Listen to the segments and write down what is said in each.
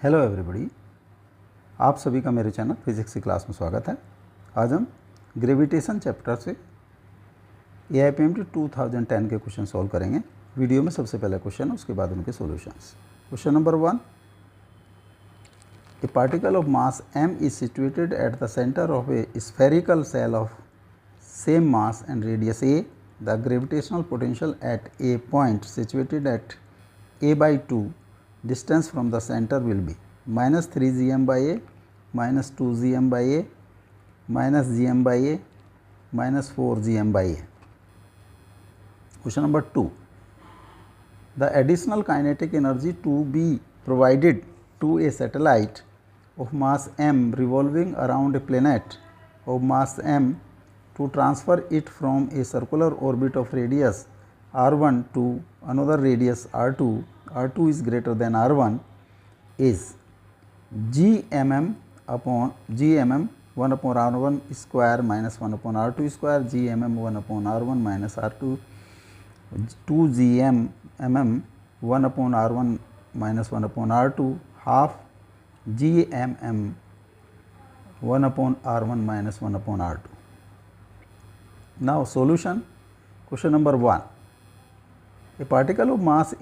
Hello everybody, आप सभी का मेरे चैनल फिजिक्स की क्लास में स्वागत है। आज हम ग्रेविटेशन चैप्टर से AIPMT 2010 के क्वेश्चन सॉल्व करेंगे। वीडियो में सबसे पहले क्वेश्चन है, उसके बाद उनके solutions. Question number 1, A particle of mass m is situated at the centre of A spherical shell of same mass and radius a. The gravitational potential at A point situated at a/2 distance from the center will be minus 3 gm by a, minus 2 gm by a, minus gm by a, minus 4 gm by a. Question number 2, the additional kinetic energy to be provided to a satellite of mass m revolving around a planet of mass m to transfer it from a circular orbit of radius r1 to another radius r2 is greater than r1 is gmm upon gmm 1 upon r1 square minus 1 upon r2 square, gmm 1 upon r1 minus r2, 2 gmm 1 upon r1 minus 1 upon r2, half gmm 1 upon r1 minus 1 upon r2. Now solution. Question number 1, a particle of mass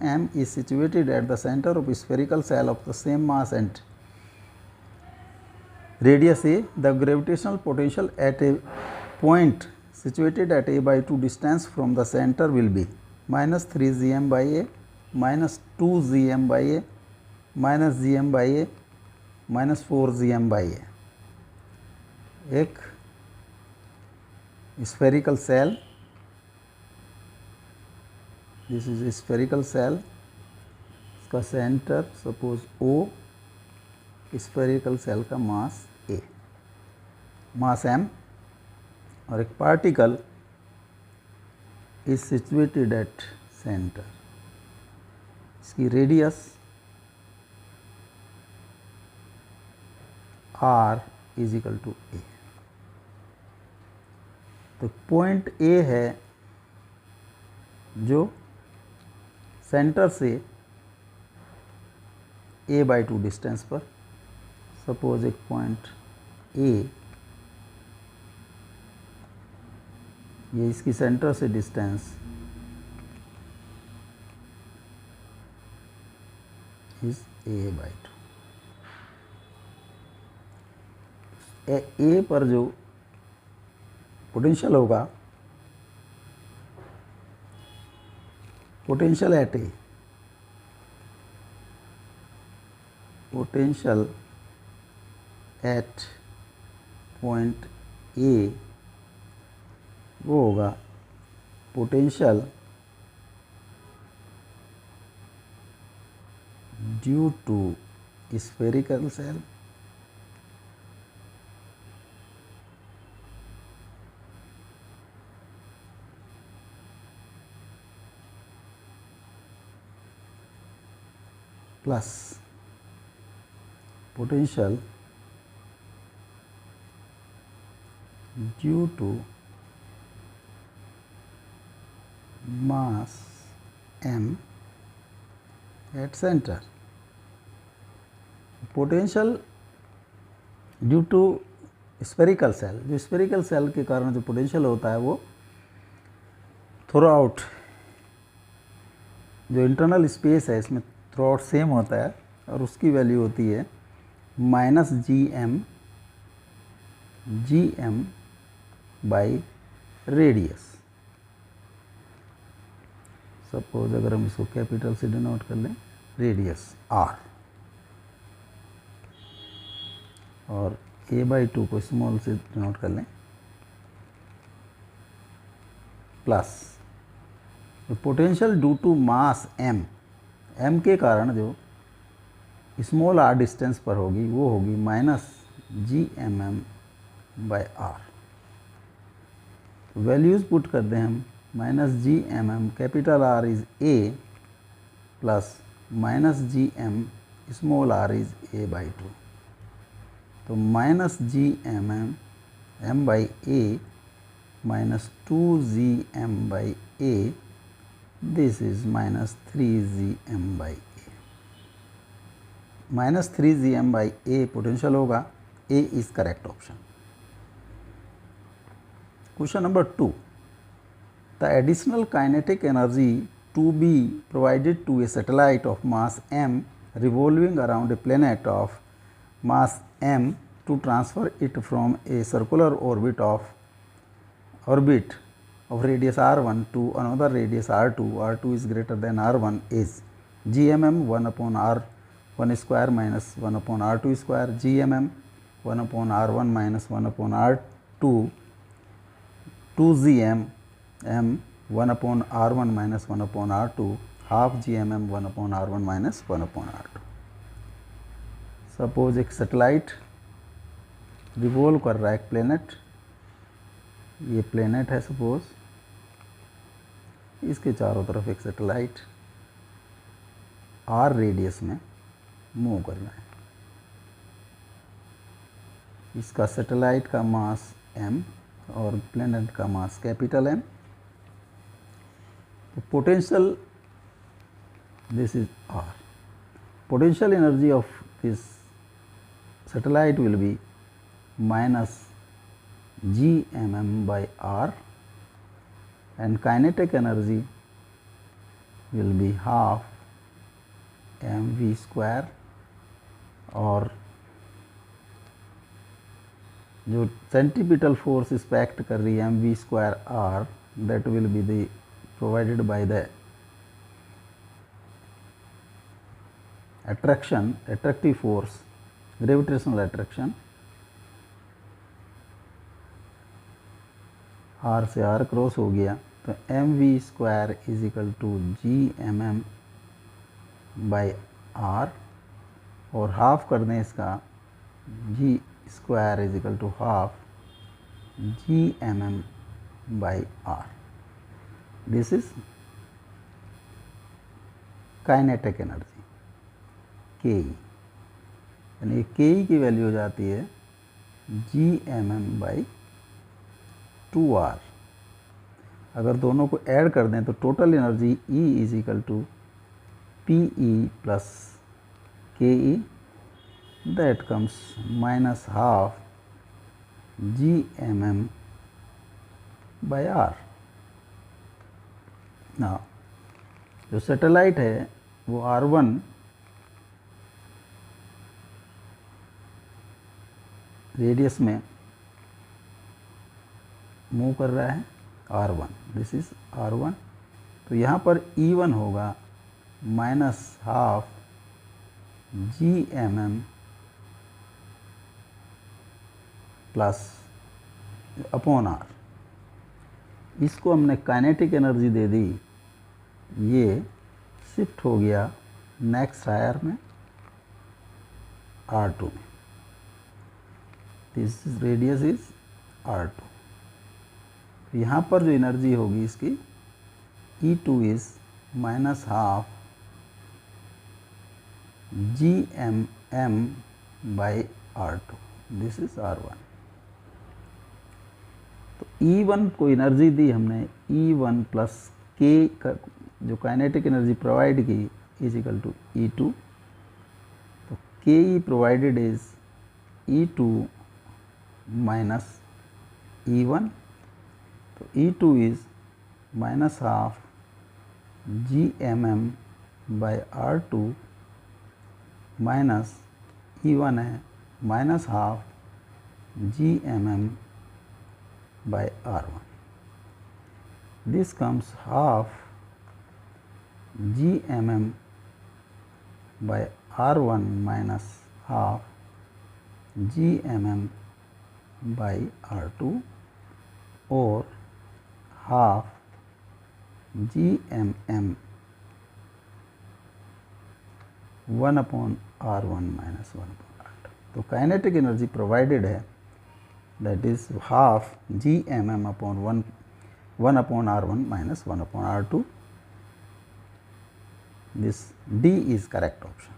m is situated at the center of a spherical cell of the same mass and radius a. The gravitational potential at a point situated at a/2 distance from the center will be minus 3 gm by a, minus 2 gm by a, minus gm by a, minus 4 gm by a. एक spherical cell, this is a spherical cell, इसका center suppose O, spherical cell का mass A, mass m, और एक particle is situated at center, इसकी radius r is equal to A. तो point A है जो centre से a/2 डिस्टेंस पर, सपोज एक पॉइंट A, ये इसकी सेंटर से डिस्टेंस इज a/2. A पर जो पोटेंशियल होगा, potential at A, potential at point A, वो होगा potential due to spherical shell plus potential due to mass m at center. Potential due to spherical shell, जो spherical shell के कारण जो पोटेंशियल होता है वो थ्रू आउट, जो इंटरनल स्पेस है इसमें थ्रू आउट सेम होता है, और उसकी वैल्यू होती है minus gm by radius. Suppose अगर हम इसको कैपिटल से डिनोट कर लें, रेडियस r, और a/2 को स्मॉल से डिनोट कर लें, plus potential due to mass m के कारण जो स्मॉल r डिस्टेंस पर होगी वो होगी minus gmm by r. Values put कर दें हम, minus gmm capital R is a plus minus gm small r is a/2. तो minus gmm m/a minus 2 gm/a this is minus 3gm by a. minus 3gm by a potential होगा. A is correct option. Question number 2. The additional kinetic energy to be provided to a satellite of mass m revolving around a planet of mass m to transfer it from a circular orbit of radius r1 to another radius r2, r2 is greater than r1, is gmm 1 upon r1 square minus 1 upon r2 square, gmm 1 upon r1 minus 1 upon r2, 2gm m 1 upon r1 minus 1 upon r2, half gmm 1 upon r1 minus 1 upon r2. Suppose एक satellite revolve कर रहा है, एक planet, ये planet है suppose, इसके चारों तरफ एक सैटेलाइट आर रेडियस में मूव कर रहा है. इसका सैटेलाइट का मास m और प्लेनेट का मास कैपिटल M. तो potential, this is R. Potential energy of this satellite will be minus gmm by r, and kinetic energy will be half mv square, और जो सेंट्रीपिटल फोर्स इस पे act कर रही है mv square r, that will be the provided by the attractive force, gravitational attraction. r से r cross हो गया तो mv square is equal to gmm by r, और हाफ कर दें इसका, g square is equal to half gmm by r. This is kinetic energy के, यानी के की वैल्यू हो जाती है gmm बाई 2r. अगर दोनों को ऐड कर दें तो total energy E is equal to P E plus K E, that comes minus half gmm by r. ना जो सैटेलाइट है वो r1 रेडियस में मूव कर रहा है, r1, दिस इज r1. तो यहाँ पर E1 होगा minus half gmm plus upon r. इसको हमने काइनेटिक एनर्जी दे दी, ये शिफ्ट हो गया नेक्स्ट हायर में r2 में. This radius is r2. यहाँ पर जो एनर्जी होगी इसकी E2 is minus half gmm by r2, this is r1. तो E1 को एनर्जी दी हमने, E1 प्लस के का जो काइनेटिक एनर्जी प्रोवाइड की इज इक्वल टू E2. तो के ई provided is E2 minus E1. तो E2 is minus half gmm by r2 minus E1 है minus half gmm by r1. This comes half gmm by r1 minus half gmm by r2, और half gmm 1 upon r1 minus 1 upon r2. तो kinetic energy provided है, that is half gmm upon 1 upon r1 minus 1 upon r2. This D is correct option.